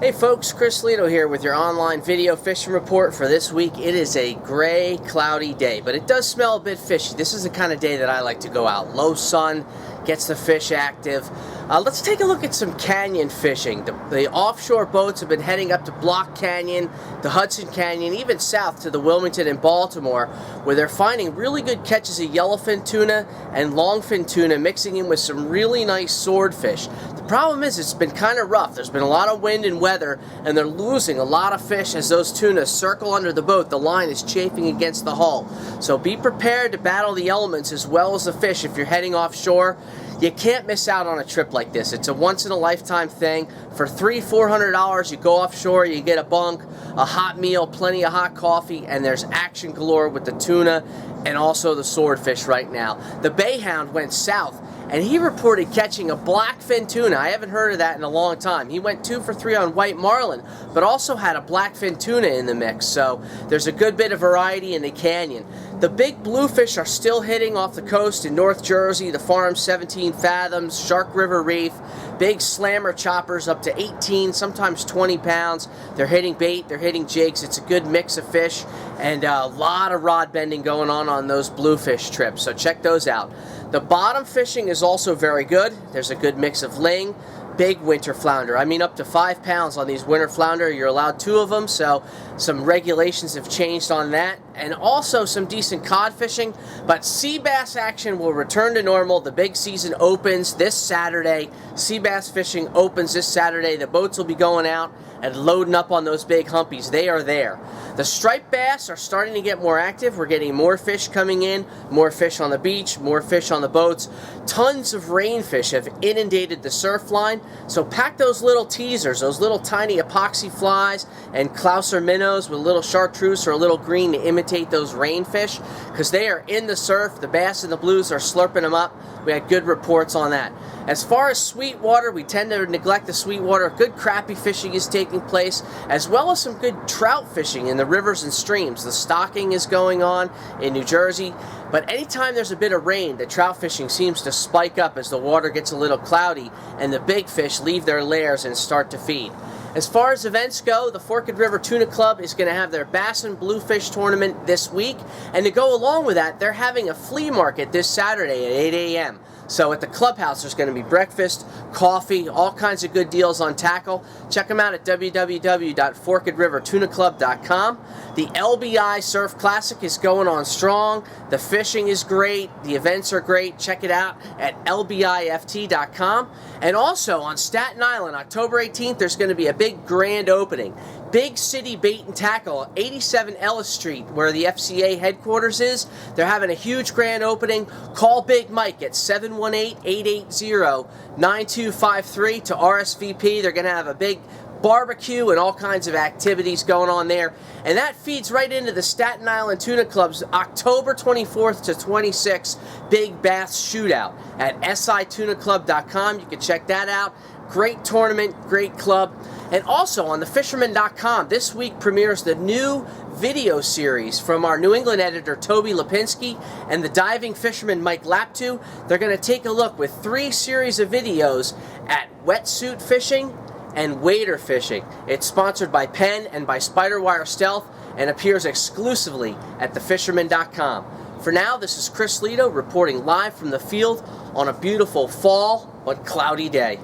Hey folks, Chris Lido here with your online video fishing report for this week. It is a gray, cloudy day, but it does smell a bit fishy. This is the kind of day that I like to go out. Low sun, gets the fish active. Let's take a look at some canyon fishing. The offshore boats have been heading up to Block Canyon, the Hudson Canyon, even south to the Wilmington and Baltimore, where they're finding really good catches of yellowfin tuna and longfin tuna, mixing in with some really nice swordfish. The problem is it's been kind of rough. There's been a lot of wind and weather, and they're losing a lot of fish as those tuna circle under the boat. The line is chafing against the hull. So be prepared to battle the elements as well as the fish if you're heading offshore. You can't miss out on a trip like this. It's a once-in-a-lifetime thing. For $300-400, you go offshore, you get a bunk, a hot meal, plenty of hot coffee, and there's action galore with the tuna and also the swordfish right now. The bayhound went south, and he reported catching a blackfin tuna. I haven't heard of that in a long time. He went 2 for 3 on white marlin, but also had a blackfin tuna in the mix, so there's a good bit of variety in the canyon. The big bluefish are still hitting off the coast in North Jersey, the farm 17 fathoms, Shark River Reef, big slammer choppers up to 18, sometimes 20 pounds. They're hitting bait, they're hitting jigs. It's a good mix of fish, and a lot of rod bending going on those bluefish trips, so check those out. The bottom fishing is also very good. There's a good mix of ling, big winter flounder. I mean, up to 5 pounds on these winter flounder. You're allowed 2 of them, so some regulations have changed on that. And also some decent cod fishing, but sea bass action will return to normal. The big season opens this Saturday. Sea bass fishing opens this Saturday. The boats will be going out and loading up on those big humpies. They are there. The striped bass are starting to get more active. We're getting more fish coming in, more fish on the beach, more fish on the boats. Tons of rainfish have inundated the surf line, so pack those little teasers, those little tiny epoxy flies and Clouser minnows with a little chartreuse or a little green to imitate those rainfish, because they are in the surf. The bass and the blues are slurping them up. We had good reports on that. As far as sweetwater, we tend to neglect the sweetwater. Good crappie fishing is taking place, as well as some good trout fishing in the rivers and streams. The stocking is going on in New Jersey, but anytime there's a bit of rain, the trout fishing seems to spike up as the water gets a little cloudy and the big fish leave their lairs and start to feed. As far as events go, the Forked River Tuna Club is going to have their bass and bluefish tournament this week, and to go along with that, they're having a flea market this Saturday at 8 a.m. So at the clubhouse, there's going to be breakfast, coffee, all kinds of good deals on tackle. Check them out at www.forkedrivertunaclub.com. The LBI Surf Classic is going on strong. The fishing is great. The events are great. Check it out at lbift.com. And also on Staten Island, October 18th, there's going to be a big grand opening. Big City Bait and Tackle, 87 Ellis Street, where the FCA headquarters is. They're having a huge grand opening. Call Big Mike at 718-880-9253 to RSVP. They're going to have a big barbecue and all kinds of activities going on there. And that feeds right into the Staten Island Tuna Club's October 24th to 26th Big Bass Shootout at situnaclub.com. You can check that out. Great tournament, great club. And also on thefisherman.com, this week premieres the new video series from our New England editor, Toby Lipinski, and the diving fisherman, Mike Laptu. They're going to take a look with 3 series of videos at wetsuit fishing and wader fishing. It's sponsored by Penn and by Spiderwire Stealth and appears exclusively at thefisherman.com. For now, this is Chris Lido reporting live from the field on a beautiful fall but cloudy day.